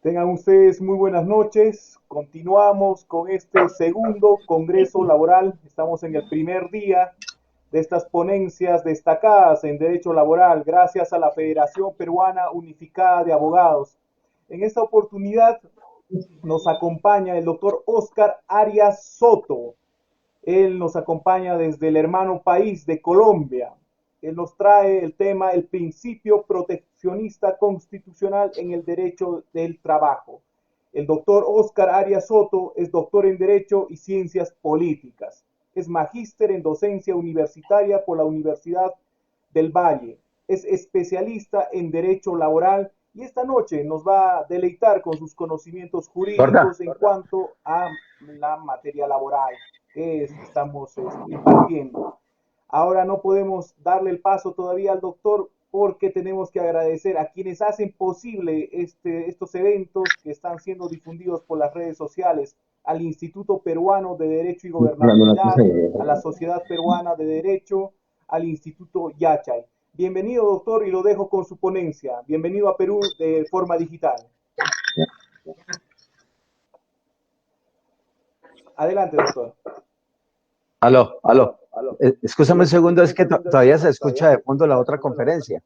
Tengan ustedes muy buenas noches. Continuamos con este segundo Congreso Laboral. Estamos en el primer día de estas ponencias destacadas en derecho laboral, gracias a la Federación Peruana Unificada de Abogados. En esta oportunidad nos acompaña el doctor Oscar Arias Soto. Él nos acompaña desde el hermano país de Colombia. Él nos trae el tema, el principio proteccionista constitucional en el derecho del trabajo. El doctor Oscar Arias Soto es doctor en Derecho y Ciencias Políticas. Es magíster en docencia universitaria por la Universidad del Valle. Es especialista en Derecho Laboral y esta noche nos va a deleitar con sus conocimientos jurídicos en cuanto a la materia laboral que estamos impartiendo. Ahora no podemos darle el paso todavía al doctor porque tenemos que agradecer a quienes hacen posible estos eventos que están siendo difundidos por las redes sociales, al Instituto Peruano de Derecho y Gobernabilidad, a la Sociedad Peruana de Derecho, al Instituto Yachay. Bienvenido, doctor, y lo dejo con su ponencia. Bienvenido a Perú de forma digital. Adelante, doctor. Aló. Escúchame un segundo, es que todavía se escucha de fondo la otra conferencia.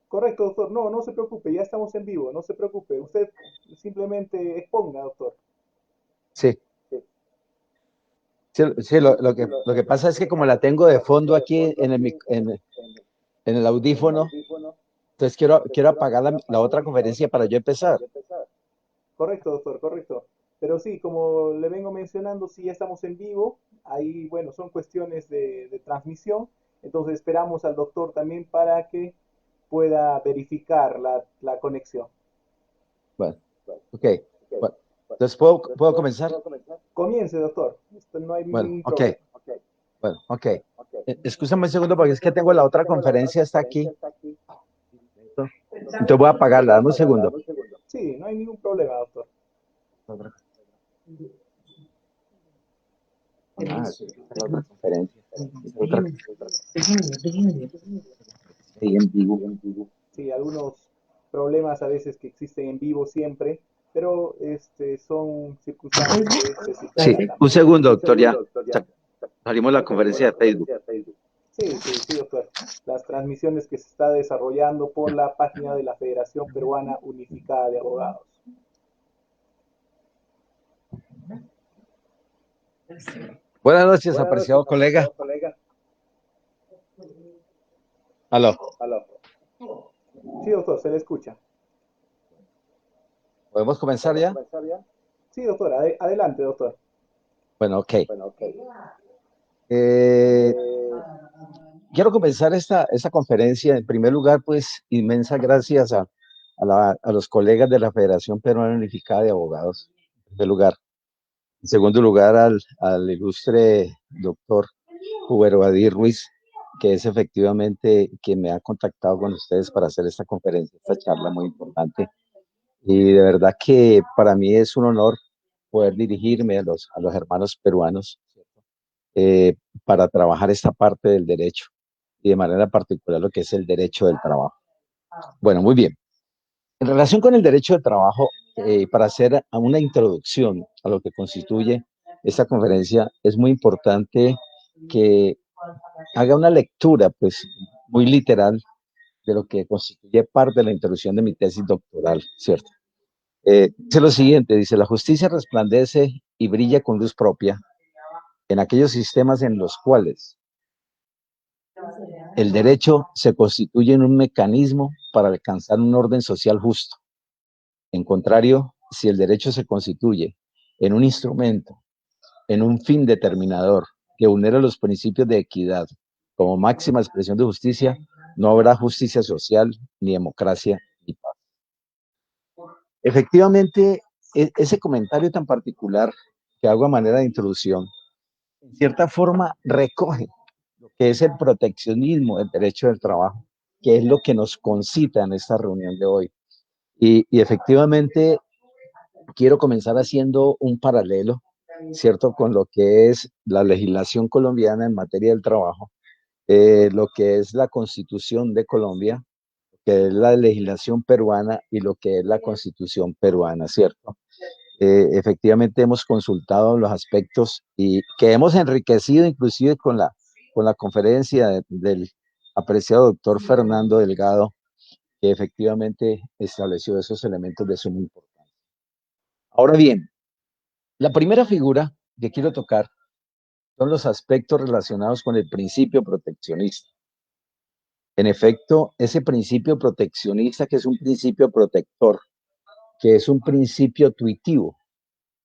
Correcto, doctor. No, no se preocupe, ya estamos en vivo, no se preocupe. Usted simplemente exponga, doctor. Sí. Sí, lo que pasa es que como la tengo de fondo aquí en el audífono, entonces quiero apagar la otra conferencia para yo empezar. Correcto, doctor, correcto. Pero sí, como le vengo mencionando, sí, ya estamos en vivo. Ahí, bueno, son cuestiones de transmisión. Entonces esperamos al doctor también para que pueda verificar la conexión. Bueno, ok. Bueno, entonces, ¿puedo comenzar? Comience, doctor. No hay ningún problema. Okay. Bueno, ok. Escúchame un segundo porque es que tengo la otra conferencia, está aquí. Entonces voy a apagarla, dame un segundo. Sí, no hay ningún problema, doctor. La otra conferencia. En vivo. Sí, algunos problemas a veces que existen en vivo siempre, pero son circunstancias específicas. Sí, un segundo, doctor, ya. Salimos de la conferencia de Facebook. Sí, doctor. Las transmisiones que se está desarrollando por la página de la Federación Peruana Unificada de Abogados. Buenas noches, apreciado colega. Aló. Sí, doctor, se le escucha. ¿Podemos comenzar ya? Sí, doctor, adelante, doctor. Bueno, ok. Quiero comenzar esta conferencia. En primer lugar, pues, inmensas gracias a los colegas de la Federación Peruana Unificada de Abogados, en primer lugar. En segundo lugar, al ilustre doctor Hubert Badir Ruiz, que es efectivamente quien me ha contactado con ustedes para hacer esta conferencia, esta charla muy importante. Y de verdad que para mí es un honor poder dirigirme a los hermanos peruanos para trabajar esta parte del derecho y de manera particular lo que es el derecho del trabajo. Bueno, muy bien. En relación con el derecho del trabajo, para hacer una introducción a lo que constituye esta conferencia, es muy importante que haga una lectura, pues, muy literal de lo que constituye parte de la introducción de mi tesis doctoral, ¿cierto? Dice lo siguiente, dice, la justicia resplandece y brilla con luz propia en aquellos sistemas en los cuales el derecho se constituye en un mecanismo para alcanzar un orden social justo. En contrario, si el derecho se constituye en un instrumento, en un fin determinador que vulnera los principios de equidad como máxima expresión de justicia, no habrá justicia social, ni democracia, ni paz. Efectivamente, ese comentario tan particular que hago a manera de introducción, en cierta forma recoge lo que es el proteccionismo del derecho del trabajo, que es lo que nos concita en esta reunión de hoy. Y efectivamente quiero comenzar haciendo un paralelo ¿cierto? Con lo que es la legislación colombiana en materia del trabajo, lo que es la Constitución de Colombia, que es la legislación peruana y lo que es la Constitución peruana, ¿cierto? Efectivamente hemos consultado los aspectos y que hemos enriquecido inclusive con la conferencia del apreciado doctor Fernando Delgado, que efectivamente estableció esos elementos de suma importancia. Ahora bien, la primera figura que quiero tocar son los aspectos relacionados con el principio proteccionista. En efecto, ese principio proteccionista, que es un principio protector, que es un principio tuitivo,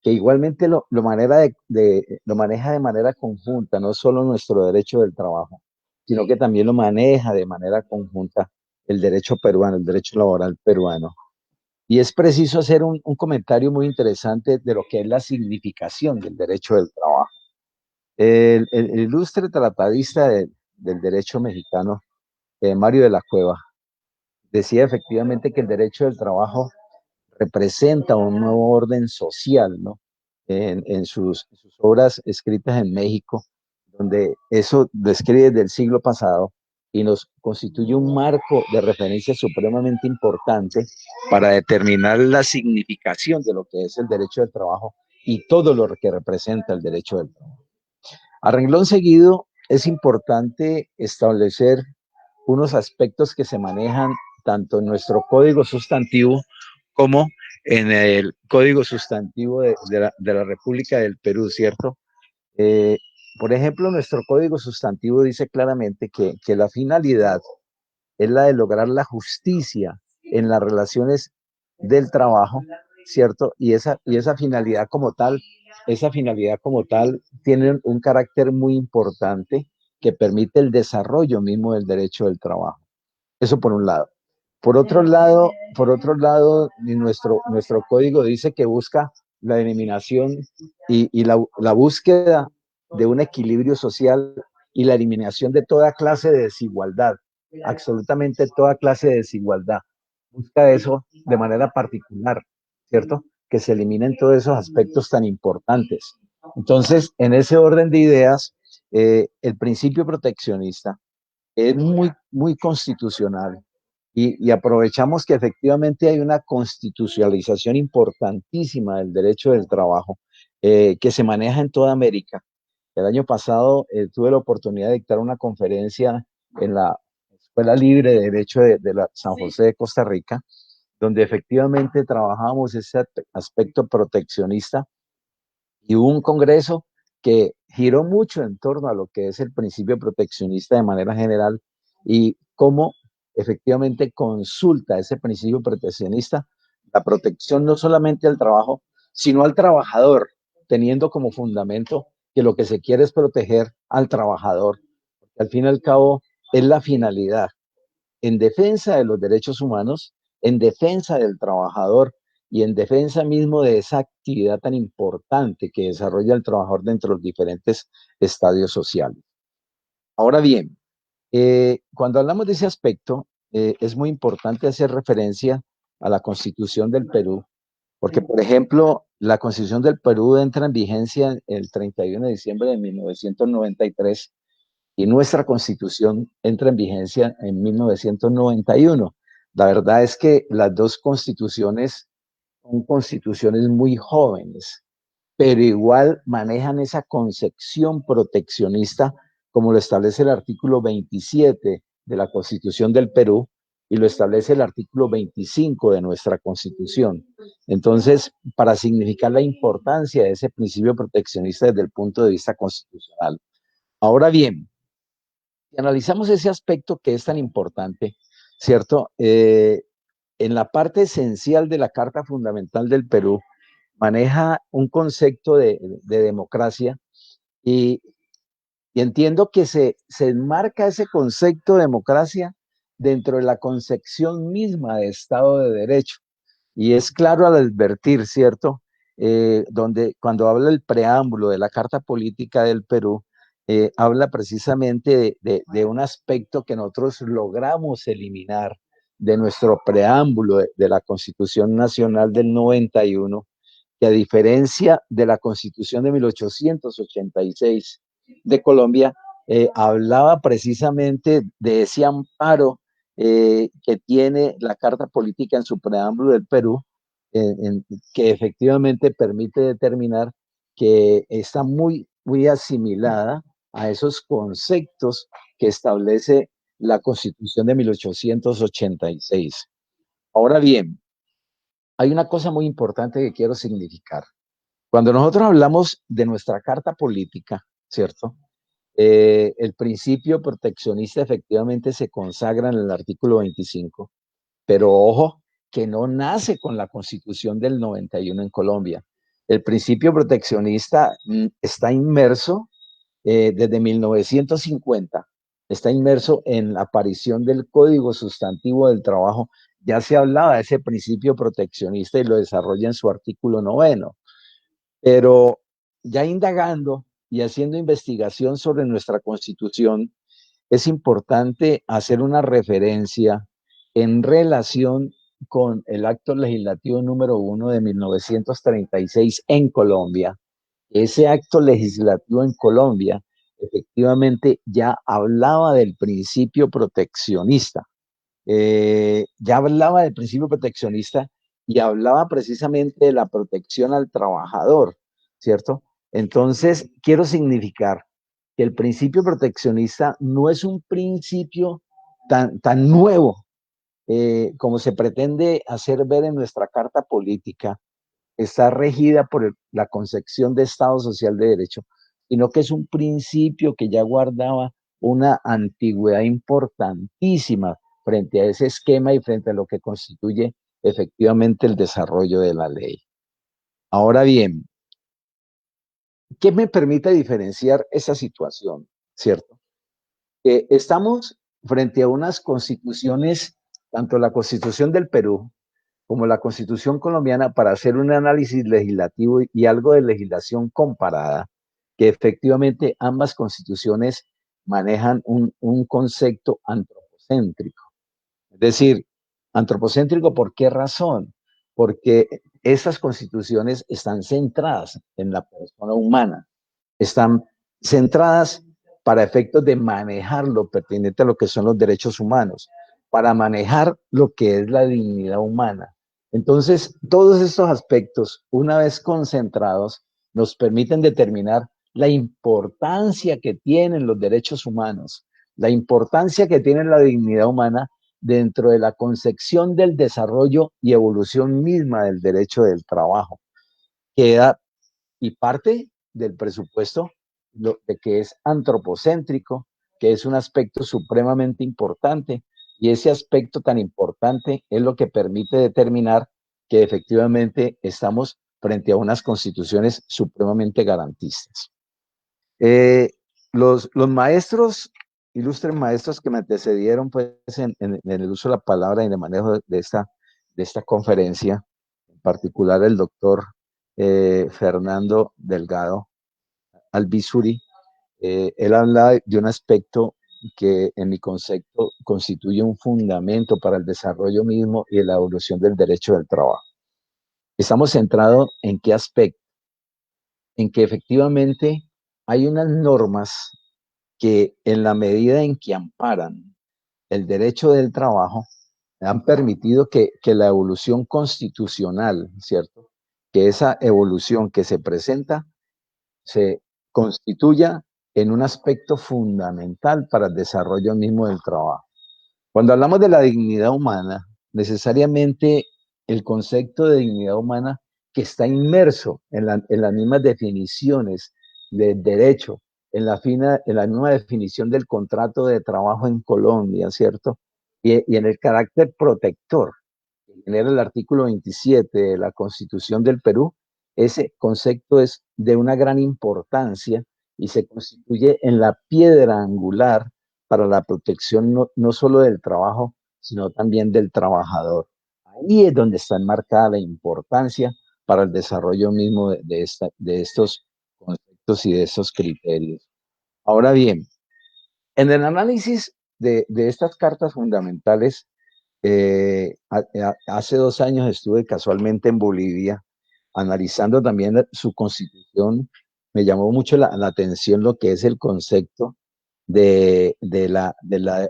que igualmente lo maneja de manera conjunta, no solo nuestro derecho del trabajo, sino que también lo maneja de manera conjunta el derecho peruano, el derecho laboral peruano. Y es preciso hacer un comentario muy interesante de lo que es la significación del derecho del trabajo. El ilustre tratadista del derecho mexicano, Mario de la Cueva, decía efectivamente que el derecho del trabajo representa un nuevo orden social, ¿no? En sus obras escritas en México, donde eso describe del siglo pasado y nos constituye un marco de referencia supremamente importante para determinar la significación de lo que es el derecho del trabajo y todo lo que representa el derecho del trabajo. A renglón seguido, es importante establecer unos aspectos que se manejan tanto en nuestro código sustantivo como en el código sustantivo de la República del Perú, ¿cierto? Eh, por ejemplo, nuestro código sustantivo dice claramente que la finalidad es la de lograr la justicia en las relaciones del trabajo, ¿cierto? Y esa finalidad como tal tiene un carácter muy importante que permite el desarrollo mismo del derecho del trabajo. Eso por un lado. Por otro lado, nuestro código dice que busca la eliminación y la búsqueda de un equilibrio social y la eliminación de toda clase de desigualdad, absolutamente toda clase de desigualdad. Busca eso de manera particular, ¿cierto? Que se eliminen todos esos aspectos tan importantes. Entonces, en ese orden de ideas, el principio proteccionista es muy constitucional y aprovechamos que efectivamente hay una constitucionalización importantísima del derecho del trabajo que se maneja en toda América. El año pasado tuve la oportunidad de dictar una conferencia en la Escuela Libre de Derecho de la San José de Costa Rica, donde efectivamente trabajamos ese aspecto proteccionista y hubo un congreso que giró mucho en torno a lo que es el principio proteccionista de manera general y cómo efectivamente consulta ese principio proteccionista la protección no solamente al trabajo, sino al trabajador, teniendo como fundamento que lo que se quiere es proteger al trabajador. Al fin y al cabo, es la finalidad en defensa de los derechos humanos, en defensa del trabajador y en defensa mismo de esa actividad tan importante que desarrolla el trabajador dentro de los diferentes estadios sociales. Ahora bien, cuando hablamos de ese aspecto, es muy importante hacer referencia a la Constitución del Perú, porque, por ejemplo, la Constitución del Perú entra en vigencia el 31 de diciembre de 1993 y nuestra constitución entra en vigencia en 1991. La verdad es que las dos constituciones son constituciones muy jóvenes, pero igual manejan esa concepción proteccionista como lo establece el artículo 27 de la Constitución del Perú y lo establece el artículo 25 de nuestra Constitución. Entonces, para significar la importancia de ese principio proteccionista desde el punto de vista constitucional. Ahora bien, si analizamos ese aspecto que es tan importante, ¿cierto? En la parte esencial de la Carta Fundamental del Perú, maneja un concepto de democracia y, y, entiendo que se enmarca ese concepto de democracia dentro de la concepción misma de Estado de Derecho. Y es claro al advertir, ¿cierto? Donde cuando habla el preámbulo de la Carta Política del Perú, habla precisamente de un aspecto que nosotros logramos eliminar de nuestro preámbulo de la Constitución Nacional del 91, que a diferencia de la Constitución de 1886 de Colombia, hablaba precisamente de ese amparo que tiene la Carta Política en su preámbulo del Perú, que efectivamente permite determinar que está muy asimilada a esos conceptos que establece la Constitución de 1886. Ahora bien, hay una cosa muy importante que quiero significar. Cuando nosotros hablamos de nuestra carta política, ¿cierto? El principio proteccionista efectivamente se consagra en el artículo 25, pero ojo, que no nace con la Constitución del 91 en Colombia. El principio proteccionista está inmerso desde 1950, está inmerso en la aparición del Código Sustantivo del Trabajo. Ya se hablaba de ese principio proteccionista y lo desarrolla en su artículo 9, pero ya indagando y haciendo investigación sobre nuestra Constitución, es importante hacer una referencia en relación con el acto legislativo número 1 de 1936 en Colombia. Ese acto legislativo en Colombia efectivamente ya hablaba del principio proteccionista, ya hablaba del principio proteccionista y hablaba precisamente de la protección al trabajador, ¿cierto? Entonces, quiero significar que el principio proteccionista no es un principio tan nuevo como se pretende hacer ver en nuestra carta política. Está regida por la concepción de Estado Social de Derecho, sino que es un principio que ya guardaba una antigüedad importantísima frente a ese esquema y frente a lo que constituye efectivamente el desarrollo de la ley. Ahora bien, ¿qué me permite diferenciar esa situación? ¿Cierto? Estamos frente a unas constituciones, tanto la Constitución del Perú como la Constitución colombiana, para hacer un análisis legislativo y algo de legislación comparada, que efectivamente ambas constituciones manejan un concepto antropocéntrico. Es decir, antropocéntrico, ¿por qué razón? Porque esas constituciones están centradas en la persona humana, están centradas para efectos de manejar lo pertinente a lo que son los derechos humanos, para manejar lo que es la dignidad humana. Entonces, todos estos aspectos, una vez concentrados, nos permiten determinar la importancia que tienen los derechos humanos, la importancia que tiene la dignidad humana dentro de la concepción del desarrollo y evolución misma del derecho del trabajo. Queda y parte del presupuesto de que es antropocéntrico, que es un aspecto supremamente importante, y ese aspecto tan importante es lo que permite determinar que efectivamente estamos frente a unas constituciones supremamente garantistas. Los maestros, ilustres maestros que me antecedieron pues, en el uso de la palabra y en el manejo de esta conferencia, en particular el doctor Fernando Delgado Albizuri, él habla de un aspecto que en mi concepto constituye un fundamento para el desarrollo mismo y la evolución del derecho del trabajo. Estamos centrados en qué aspecto, en que efectivamente hay unas normas que en la medida en que amparan el derecho del trabajo, han permitido que la evolución constitucional, ¿cierto? Que esa evolución que se presenta se constituya en un aspecto fundamental para el desarrollo mismo del trabajo. Cuando hablamos de la dignidad humana, necesariamente el concepto de dignidad humana que está inmerso en las mismas definiciones del derecho, en la misma definición del contrato de trabajo en Colombia, ¿cierto? Y en el carácter protector que genera el artículo 27 de la Constitución del Perú, ese concepto es de una gran importancia y se constituye en la piedra angular para la protección no solo del trabajo, sino también del trabajador. Ahí es donde está enmarcada la importancia para el desarrollo mismo de estos conceptos y de estos criterios. Ahora bien, en el análisis de estas cartas fundamentales, hace 2 años estuve casualmente en Bolivia analizando también su constitución, me llamó mucho la atención lo que es el concepto de la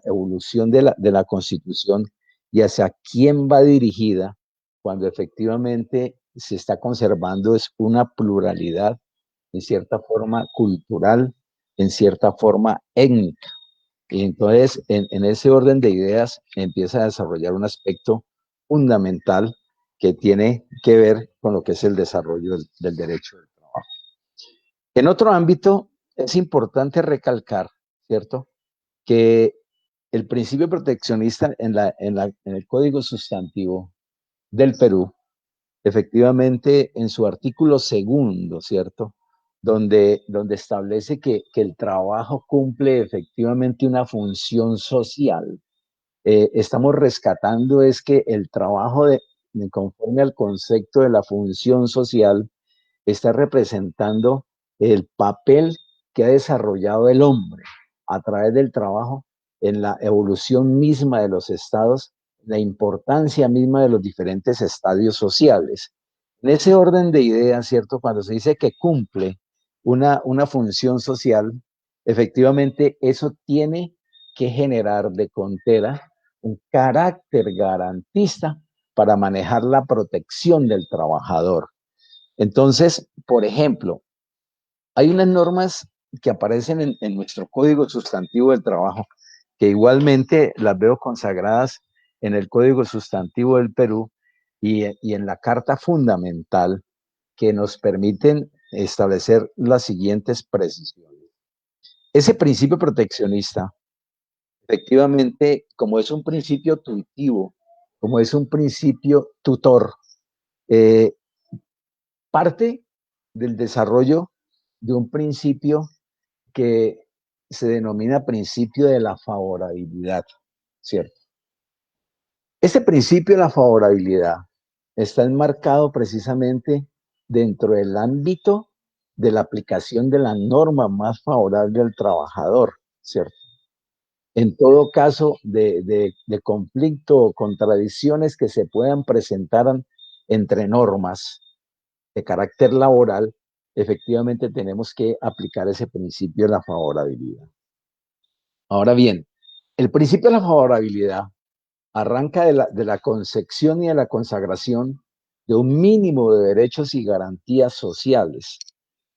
evolución de la constitución y hacia quién va dirigida cuando efectivamente se está conservando es una pluralidad, en cierta forma cultural, en cierta forma étnica. Y entonces, en ese orden de ideas, empieza a desarrollar un aspecto fundamental que tiene que ver con lo que es el desarrollo del derecho del trabajo. En otro ámbito, es importante recalcar, ¿cierto?, que el principio proteccionista en el Código Sustantivo del Perú, efectivamente, en su artículo segundo, ¿cierto?, donde establece que el trabajo cumple efectivamente una función social. Estamos rescatando es que el trabajo conforme al concepto de la función social está representando el papel que ha desarrollado el hombre a través del trabajo en la evolución misma de los estados, la importancia misma de los diferentes estadios sociales. En ese orden de ideas, ¿cierto? Cuando se dice que cumple una función social, efectivamente eso tiene que generar de contera un carácter garantista para manejar la protección del trabajador. Entonces, por ejemplo, hay unas normas que aparecen en nuestro Código Sustantivo del Trabajo, que igualmente las veo consagradas en el Código Sustantivo del Perú y en la Carta Fundamental, que nos permiten establecer las siguientes precisiones. Ese principio proteccionista, efectivamente, como es un principio tuitivo, como es un principio tutor, eh, parte del desarrollo de un principio que se denomina principio de la favorabilidad, ¿cierto? Este principio de la favorabilidad está enmarcado precisamente dentro del ámbito de la aplicación de la norma más favorable al trabajador, ¿cierto? En todo caso de conflicto o contradicciones que se puedan presentar entre normas de carácter laboral, efectivamente tenemos que aplicar ese principio de la favorabilidad. Ahora bien, el principio de la favorabilidad arranca de la concepción y de la consagración de un mínimo de derechos y garantías sociales.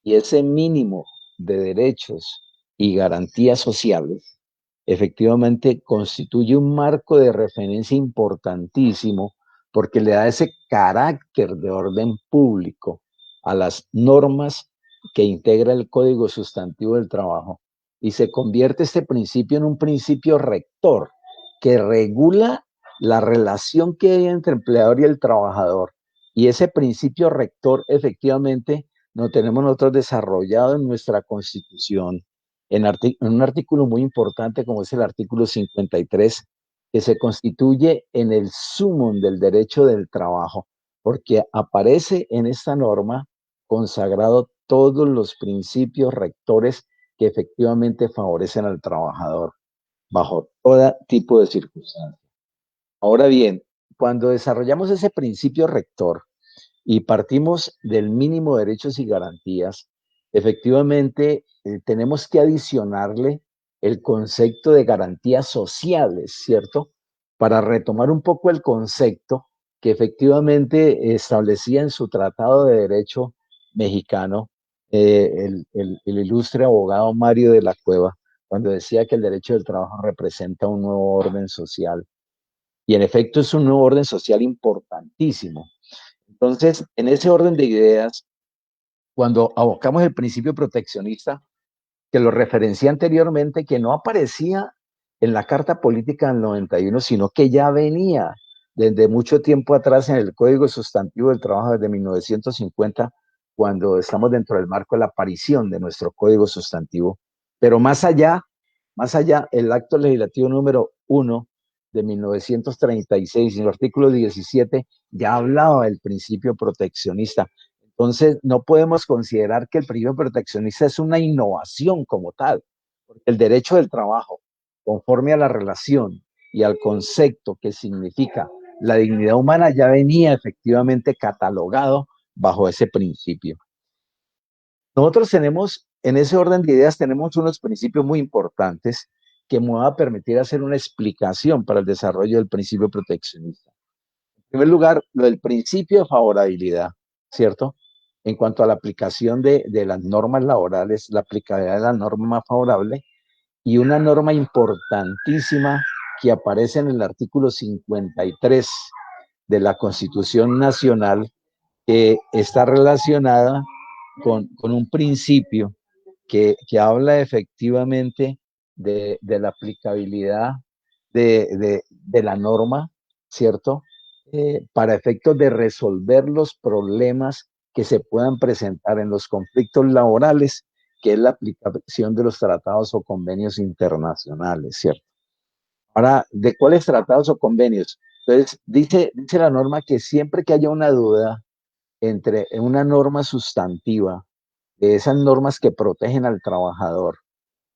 Y ese mínimo de derechos y garantías sociales efectivamente constituye un marco de referencia importantísimo porque le da ese carácter de orden público a las normas que integra el Código Sustantivo del Trabajo y se convierte este principio en un principio rector que regula la relación que hay entre el empleador y el trabajador. Y ese principio rector efectivamente lo tenemos nosotros desarrollado en nuestra Constitución, en un artículo muy importante como es el artículo 53, que se constituye en el sumum del derecho del trabajo, porque aparece en esta norma consagrado todos los principios rectores que efectivamente favorecen al trabajador bajo todo tipo de circunstancias. Ahora bien, cuando desarrollamos ese principio rector y partimos del mínimo de derechos y garantías, efectivamente tenemos que adicionarle el concepto de garantías sociales, ¿cierto? Para retomar un poco el concepto que efectivamente establecía en su Tratado de Derecho mexicano el ilustre abogado Mario de la Cueva, cuando decía que el derecho del trabajo representa un nuevo orden social. Y en efecto es un nuevo orden social importantísimo. Entonces, en ese orden de ideas, cuando abocamos el principio proteccionista, que lo referencié anteriormente, que no aparecía en la Carta Política del 91, sino que ya venía desde mucho tiempo atrás en el Código Sustantivo del Trabajo desde 1950, cuando estamos dentro del marco de la aparición de nuestro Código Sustantivo. Pero más allá, el acto legislativo número 1 de 1936, en el artículo 17, ya hablaba del principio proteccionista. Entonces, no podemos considerar que el principio proteccionista es una innovación como tal, porque el derecho del trabajo, conforme a la relación y al concepto que significa la dignidad humana, ya venía efectivamente catalogado bajo ese principio. Nosotros tenemos, en ese orden de ideas, tenemos unos principios muy importantes que me van a permitir hacer una explicación para el desarrollo del principio proteccionista. En primer lugar, lo del principio de favorabilidad, ¿cierto? En cuanto a la aplicación de las normas laborales, la aplicabilidad de la norma más favorable y una norma importantísima que aparece en el artículo 53 de la Constitución Nacional, está relacionada con un principio que habla efectivamente de la aplicabilidad de la norma, ¿cierto? Para efectos de resolver los problemas que se puedan presentar en los conflictos laborales, que es la aplicación de los tratados o convenios internacionales, ¿cierto? Ahora, ¿de cuáles tratados o convenios? Entonces, dice la norma que siempre que haya una duda entre una norma sustantiva, de esas normas que protegen al trabajador,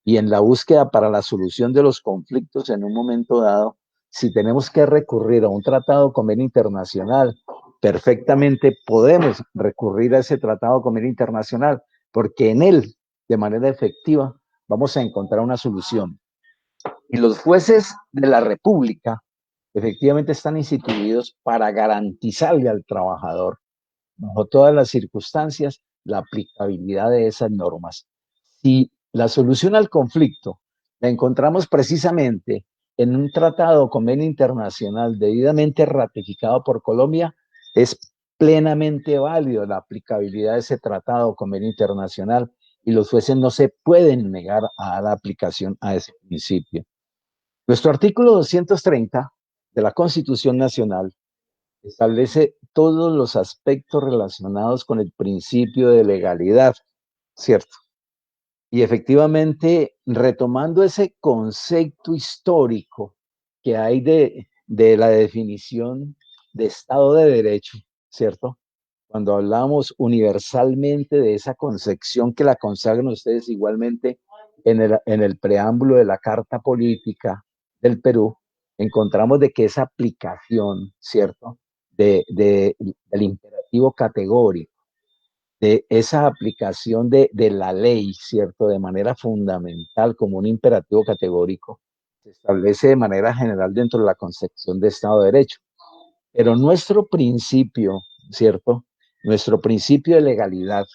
y en la búsqueda para la solución de los conflictos en un momento dado, si tenemos que recurrir a un tratado o convenio internacional, perfectamente podemos recurrir a ese tratado o convenio internacional, porque en él, de manera efectiva, vamos a encontrar una solución. Y los jueces de la República efectivamente están instituidos para garantizarle al trabajador, bajo todas las circunstancias, la aplicabilidad de esas normas. Si la solución al conflicto la encontramos precisamente en un tratado o convenio internacional debidamente ratificado por Colombia, es plenamente válido la aplicabilidad de ese tratado o convenio internacional y los jueces no se pueden negar a la aplicación a ese principio. Nuestro artículo 230 de la Constitución Nacional establece todos los aspectos relacionados con el principio de legalidad, ¿cierto? Y efectivamente, retomando ese concepto histórico que hay de la definición de Estado de Derecho, ¿cierto? Cuando hablamos universalmente de esa concepción que la consagran ustedes igualmente en el preámbulo de la Carta Política del Perú, encontramos de que esa aplicación, ¿cierto? Del imperativo categórico, de esa aplicación de la ley, ¿cierto? De manera fundamental como un imperativo categórico, se establece de manera general dentro de la concepción de Estado de Derecho. Pero nuestro principio, ¿cierto? Nuestro principio de legalidad,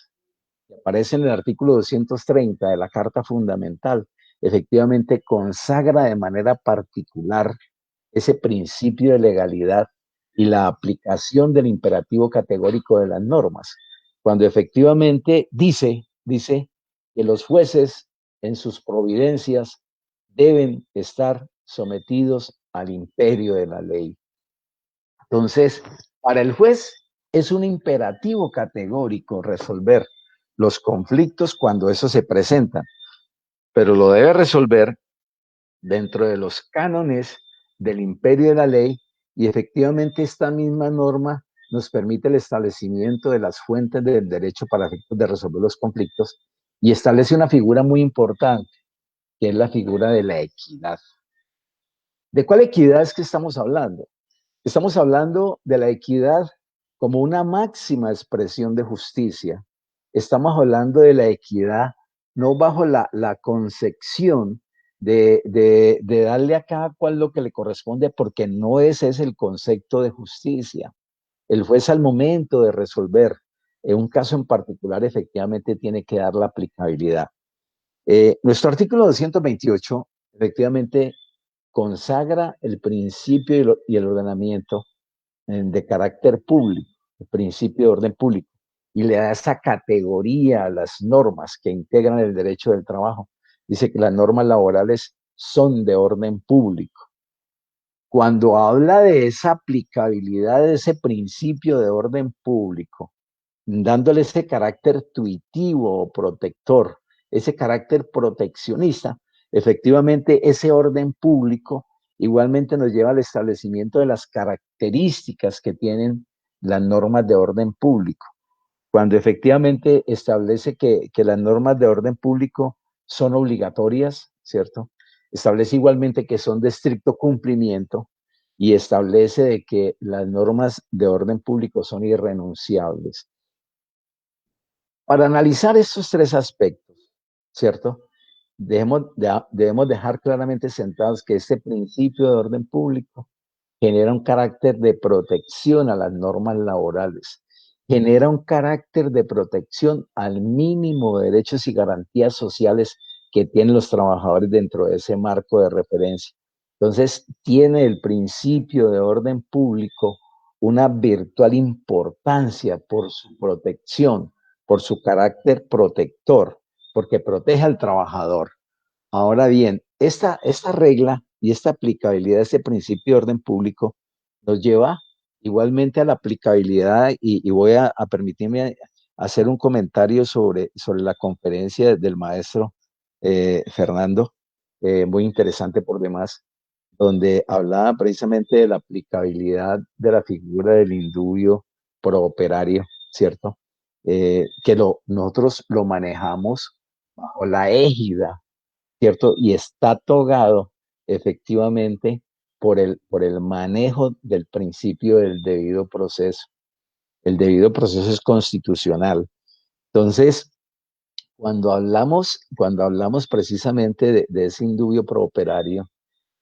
que aparece en el artículo 230 de la Carta Fundamental, efectivamente consagra de manera particular ese principio de legalidad y la aplicación del imperativo categórico de las normas, cuando efectivamente dice que los jueces en sus providencias deben estar sometidos al imperio de la ley. Entonces, para el juez es un imperativo categórico resolver los conflictos cuando eso se presentan, pero lo debe resolver dentro de los cánones del imperio de la ley, y efectivamente esta misma norma nos permite el establecimiento de las fuentes del derecho para efectos de resolver los conflictos y establece una figura muy importante, que es la figura de la equidad. ¿De cuál equidad es que estamos hablando? Estamos hablando de la equidad como una máxima expresión de justicia. Estamos hablando de la equidad no bajo la concepción de darle a cada cual lo que le corresponde, porque no ese es el concepto de justicia. El juez al momento de resolver un caso en particular efectivamente tiene que dar la aplicabilidad. Nuestro artículo 228 efectivamente consagra el principio y el ordenamiento de carácter público, el principio de orden público, y le da esa categoría a las normas que integran el derecho del trabajo. Dice que las normas laborales son de orden público. Cuando habla de esa aplicabilidad de ese principio de orden público, dándole ese carácter tuitivo o protector, ese carácter proteccionista, efectivamente ese orden público igualmente nos lleva al establecimiento de las características que tienen las normas de orden público. Cuando efectivamente establece que las normas de orden público son obligatorias, ¿cierto? Establece igualmente que son de estricto cumplimiento y establece de que las normas de orden público son irrenunciables. Para analizar estos tres aspectos, ¿cierto? Debemos dejar claramente sentados que este principio de orden público genera un carácter de protección a las normas laborales, genera un carácter de protección al mínimo de derechos y garantías sociales que tienen los trabajadores dentro de ese marco de referencia. Entonces, tiene el principio de orden público una virtual importancia por su protección, por su carácter protector, porque protege al trabajador. Ahora bien, esta regla y esta aplicabilidad de este principio de orden público nos lleva igualmente a la aplicabilidad y voy a permitirme hacer un comentario sobre la conferencia del maestro Fernando, muy interesante por demás, donde hablaba precisamente de la aplicabilidad de la figura del indubio prooperario, ¿cierto? Nosotros lo manejamos bajo la égida, ¿cierto? Y está togado efectivamente por el manejo del principio del debido proceso. El debido proceso es constitucional. Entonces, cuando hablamos precisamente de ese indubio prooperario,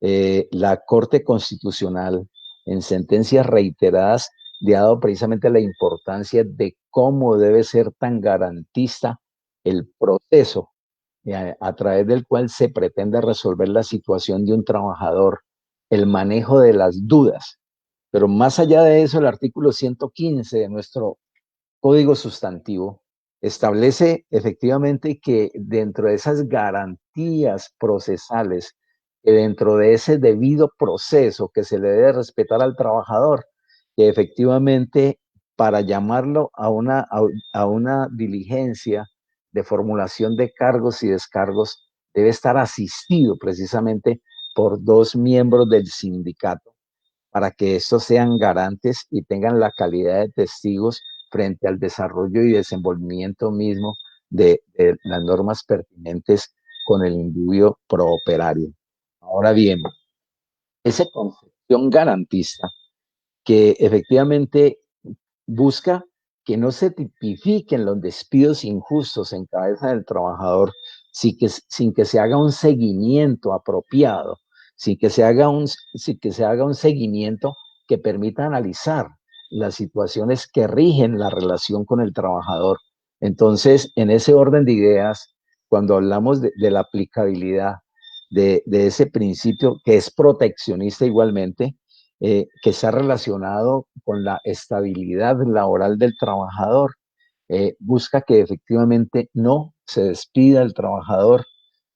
la Corte Constitucional, en sentencias reiteradas, le ha dado precisamente la importancia de cómo debe ser tan garantista el proceso a través del cual se pretende resolver la situación de un trabajador, el manejo de las dudas. Pero más allá de eso, el artículo 115 de nuestro Código Sustantivo establece efectivamente que dentro de esas garantías procesales, que dentro de ese debido proceso que se le debe respetar al trabajador, que efectivamente para llamarlo a una diligencia de formulación de cargos y descargos debe estar asistido precisamente por dos miembros del sindicato para que estos sean garantes y tengan la calidad de testigos frente al desarrollo y desenvolvimiento mismo de las normas pertinentes con el indubio prooperario. Ahora bien, esa concepción garantista que efectivamente busca que no se tipifiquen los despidos injustos en cabeza del trabajador sin que se haga un seguimiento apropiado, sin que se haga un seguimiento que permita analizar las situaciones que rigen la relación con el trabajador. Entonces, en ese orden de ideas, cuando hablamos de la aplicabilidad de ese principio que es proteccionista igualmente, que está relacionado con la estabilidad laboral del trabajador. Busca que efectivamente no se despida el trabajador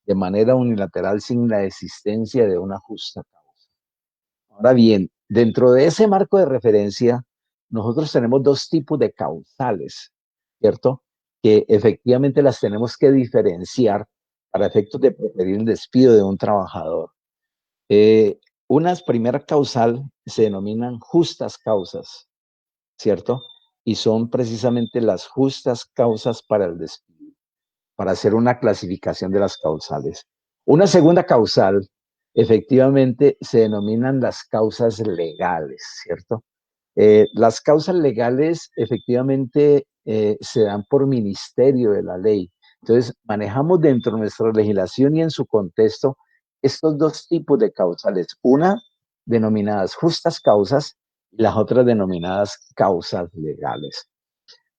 de manera unilateral sin la existencia de una justa causa. Ahora bien, dentro de ese marco de referencia, nosotros tenemos dos tipos de causales, ¿cierto? Que efectivamente las tenemos que diferenciar para efectos de preferir el despido de un trabajador. Eh, unas primera causal se denominan justas causas, ¿cierto? Y son precisamente las justas causas para el despido, para hacer una clasificación de las causales. Una segunda causal, efectivamente, se denominan las causas legales, ¿cierto? Las causas legales efectivamente se dan por ministerio de la ley. Entonces, manejamos dentro de nuestra legislación y en su contexto estos dos tipos de causales. Una denominadas justas causas y las otras denominadas causas legales.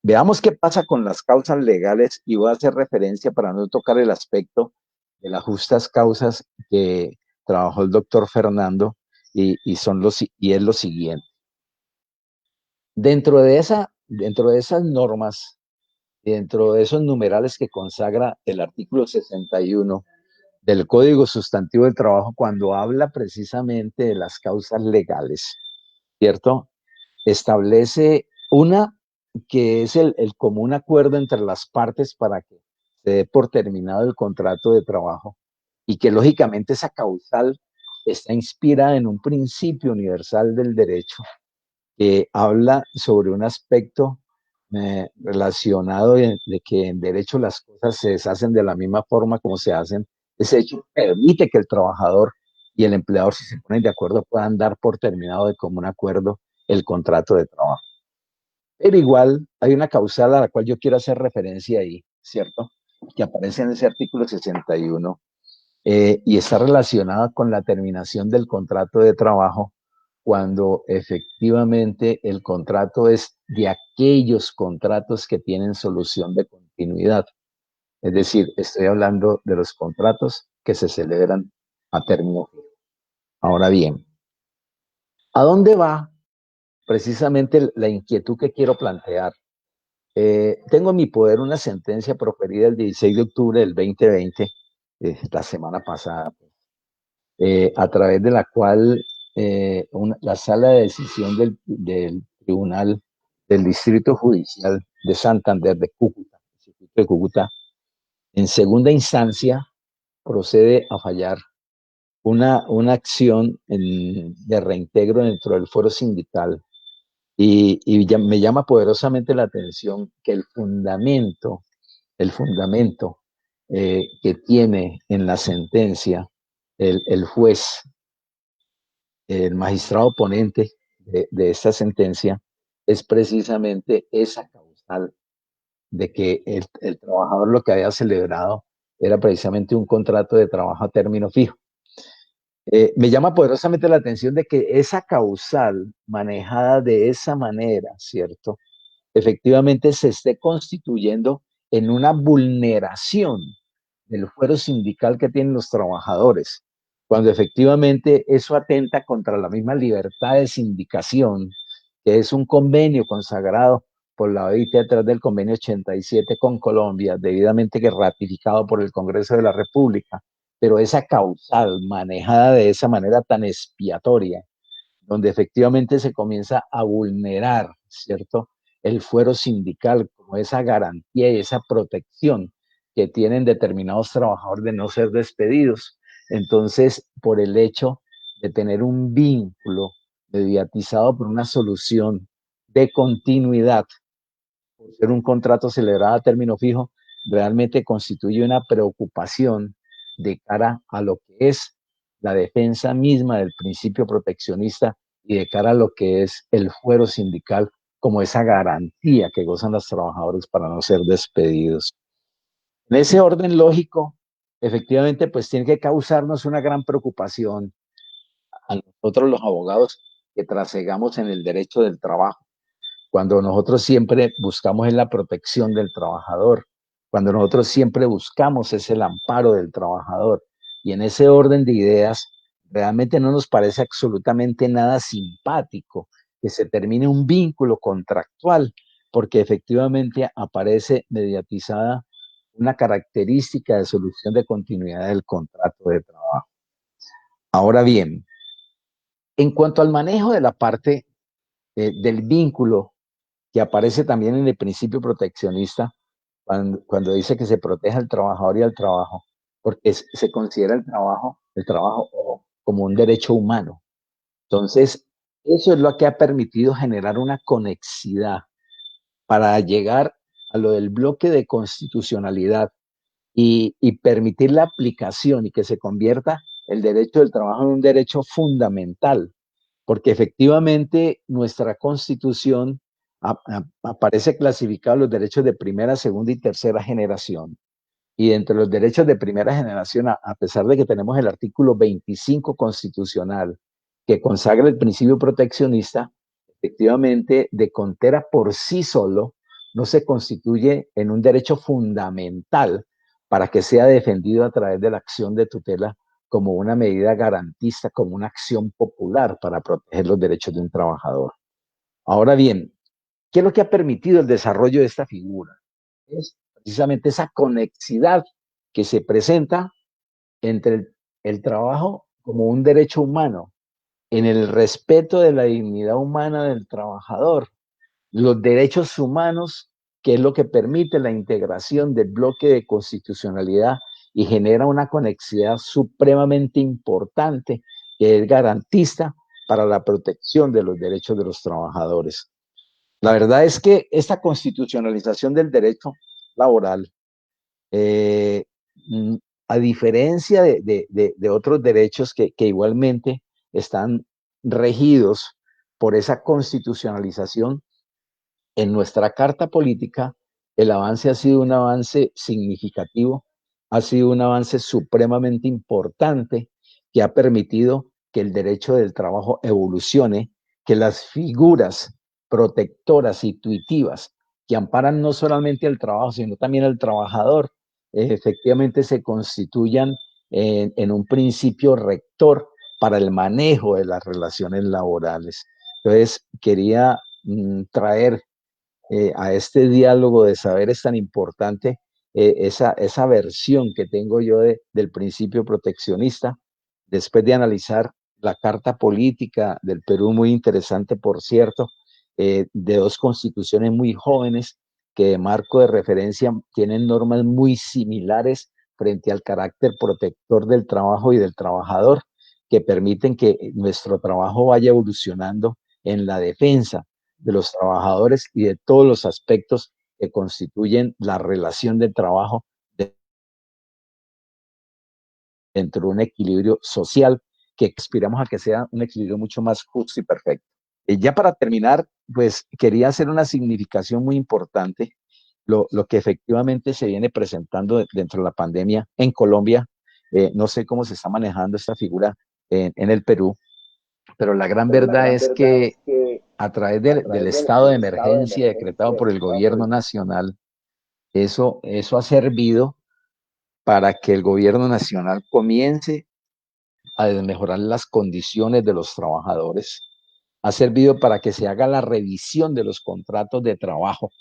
Veamos qué pasa con las causas legales y voy a hacer referencia para no tocar el aspecto de las justas causas que trabajó el doctor Fernando y es lo siguiente. Dentro de esas normas, dentro de esos numerales que consagra el artículo 61 del Código Sustantivo del Trabajo, cuando habla precisamente de las causas legales, ¿cierto? Establece una que es el común acuerdo entre las partes para que se dé por terminado el contrato de trabajo y que lógicamente esa causal está inspirada en un principio universal del derecho que habla sobre un aspecto relacionado de que en derecho las cosas se deshacen de la misma forma como se hacen. Ese hecho permite que el trabajador y el empleador, si se ponen de acuerdo, puedan dar por terminado de común acuerdo el contrato de trabajo. Pero igual hay una causal a la cual yo quiero hacer referencia ahí, ¿cierto? Que aparece en ese artículo 61 y está relacionada con la terminación del contrato de trabajo cuando efectivamente el contrato es de aquellos contratos que tienen solución de continuidad. Es decir, estoy hablando de los contratos que se celebran a término fijo. Ahora bien, ¿a dónde va precisamente la inquietud que quiero plantear? Tengo en mi poder una sentencia proferida el 16 de octubre del 2020, la semana pasada, a través de la cual la sala de decisión del Tribunal del Distrito Judicial de Santander de Cúcuta, de Cúcuta, en segunda instancia procede a fallar una acción de reintegro dentro del foro sindical y me llama poderosamente la atención que el fundamento que tiene en la sentencia el juez, el magistrado ponente de esta sentencia, es precisamente esa causal de que el trabajador lo que había celebrado era precisamente un contrato de trabajo a término fijo. Me llama poderosamente la atención de que esa causal manejada de esa manera, ¿cierto? Efectivamente se esté constituyendo en una vulneración del fuero sindical que tienen los trabajadores, cuando efectivamente eso atenta contra la misma libertad de sindicación, que es un convenio consagrado por la OIT a través del convenio 87 con Colombia, debidamente que ratificado por el Congreso de la República, pero esa causal manejada de esa manera tan expiatoria, donde efectivamente se comienza a vulnerar, ¿cierto? El fuero sindical como esa garantía y esa protección que tienen determinados trabajadores de no ser despedidos. Entonces, por el hecho de tener un vínculo mediatizado por una solución de continuidad, por ser un contrato celebrado a término fijo, realmente constituye una preocupación de cara a lo que es la defensa misma del principio proteccionista y de cara a lo que es el fuero sindical como esa garantía que gozan los trabajadores para no ser despedidos. En ese orden lógico, efectivamente, pues tiene que causarnos una gran preocupación a nosotros los abogados que trasegamos en el derecho del trabajo, cuando nosotros siempre buscamos es la protección del trabajador, cuando nosotros siempre buscamos es el amparo del trabajador. Y en ese orden de ideas, realmente no nos parece absolutamente nada simpático que se termine un vínculo contractual, porque efectivamente aparece mediatizada una característica de solución de continuidad del contrato de trabajo. Ahora bien, en cuanto al manejo de la parte del vínculo que aparece también en el principio proteccionista, cuando dice que se proteja al trabajador y al trabajo, porque se considera el trabajo como un derecho humano. Entonces, eso es lo que ha permitido generar una conexidad para llegar a lo del bloque de constitucionalidad y permitir la aplicación y que se convierta el derecho del trabajo en un derecho fundamental, porque efectivamente nuestra constitución aparece clasificado los derechos de primera, segunda y tercera generación. Y entre los derechos de primera generación, a pesar de que tenemos el artículo 25 constitucional que consagra el principio proteccionista, efectivamente, de Contera por sí solo no se constituye en un derecho fundamental para que sea defendido a través de la acción de tutela como una medida garantista, como una acción popular para proteger los derechos de un trabajador. Ahora bien, ¿qué es lo que ha permitido el desarrollo de esta figura? Es precisamente esa conexidad que se presenta entre el trabajo como un derecho humano, en el respeto de la dignidad humana del trabajador, los derechos humanos, que es lo que permite la integración del bloque de constitucionalidad y genera una conexidad supremamente importante que es garantista para la protección de los derechos de los trabajadores. La verdad es que esta constitucionalización del derecho laboral, eh, a diferencia de otros derechos que igualmente están regidos por esa constitucionalización, en nuestra carta política, el avance ha sido un avance significativo, ha sido un avance supremamente importante que ha permitido que el derecho del trabajo evolucione, que las figuras protectoras y intuitivas que amparan no solamente al trabajo, sino también al trabajador, efectivamente se constituyan en un principio rector para el manejo de las relaciones laborales. Entonces, quería traer a este diálogo de saberes tan importante, esa versión que tengo yo del principio proteccionista, después de analizar la carta política del Perú, muy interesante, por cierto, de dos constituciones muy jóvenes que de marco de referencia tienen normas muy similares frente al carácter protector del trabajo y del trabajador, que permiten que nuestro trabajo vaya evolucionando en la defensa de los trabajadores y de todos los aspectos que constituyen la relación de trabajo dentro de un equilibrio social que aspiramos a que sea un equilibrio mucho más justo y perfecto. Ya para terminar, pues quería hacer una significación muy importante, lo que efectivamente se viene presentando dentro de la pandemia en Colombia. No sé cómo se está manejando esta figura en el Perú, pero la gran verdad es que a través del estado de emergencia decretado por el gobierno nacional, eso ha servido para que el gobierno nacional comience a mejorar las condiciones de los trabajadores, ha servido para que se haga la revisión de los contratos de trabajo,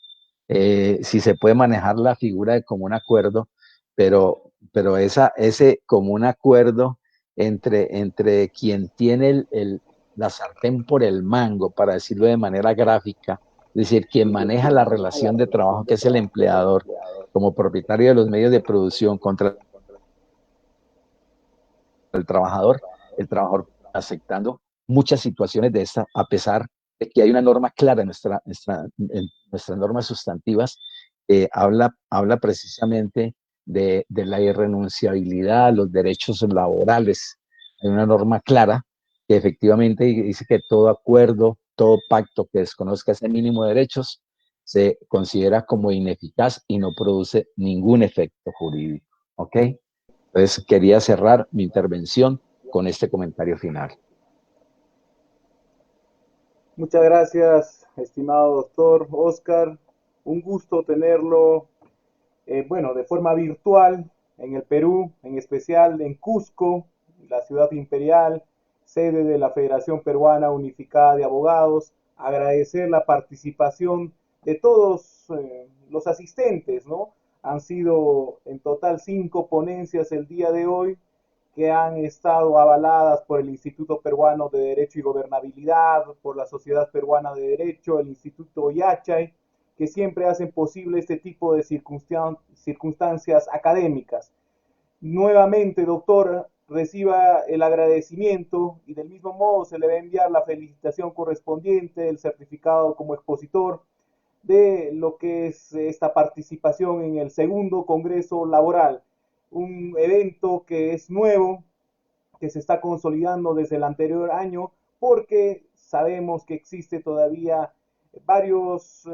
si se puede manejar la figura de común acuerdo, pero ese común acuerdo entre quien tiene la sartén por el mango, para decirlo de manera gráfica, es decir, quien maneja la relación de trabajo, que es el empleador, como propietario de los medios de producción, contra el trabajador aceptando muchas situaciones de esta, a pesar de que hay una norma clara en nuestras normas sustantivas, habla precisamente de la irrenunciabilidad, los derechos laborales. Hay una norma clara que efectivamente dice que todo acuerdo, todo pacto que desconozca ese mínimo de derechos se considera como ineficaz y no produce ningún efecto jurídico. ¿Ok? Entonces, quería cerrar mi intervención con este comentario final. Muchas gracias, estimado doctor Oscar. Un gusto tenerlo, bueno, de forma virtual en el Perú, en especial en Cusco, la ciudad imperial, sede de la Federación Peruana Unificada de Abogados. Agradecer la participación de todos los asistentes, ¿no? Han sido en total 5 ponencias el día de hoy que han estado avaladas por el Instituto Peruano de Derecho y Gobernabilidad, por la Sociedad Peruana de Derecho, el Instituto Yachay, que siempre hacen posible este tipo de circunstancias académicas. Nuevamente, doctor, reciba el agradecimiento y del mismo modo se le va a enviar la felicitación correspondiente, el certificado como expositor de lo que es esta participación en el segundo Congreso Laboral, un evento que es nuevo, que se está consolidando desde el anterior año, porque sabemos que existe todavía varias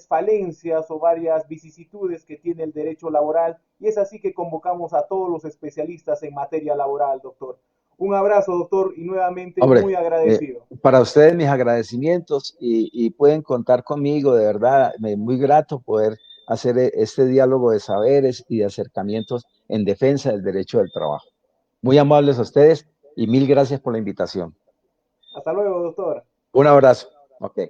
falencias o varias vicisitudes que tiene el derecho laboral, y es así que convocamos a todos los especialistas en materia laboral, doctor. Un abrazo, doctor, y nuevamente Hombre, muy agradecido. para ustedes mis agradecimientos y pueden contar conmigo, de verdad, muy grato poder hacer este diálogo de saberes y de acercamientos en defensa del derecho del trabajo. Muy amables a ustedes y mil gracias por la invitación. Hasta luego, doctor. Un abrazo. Ok.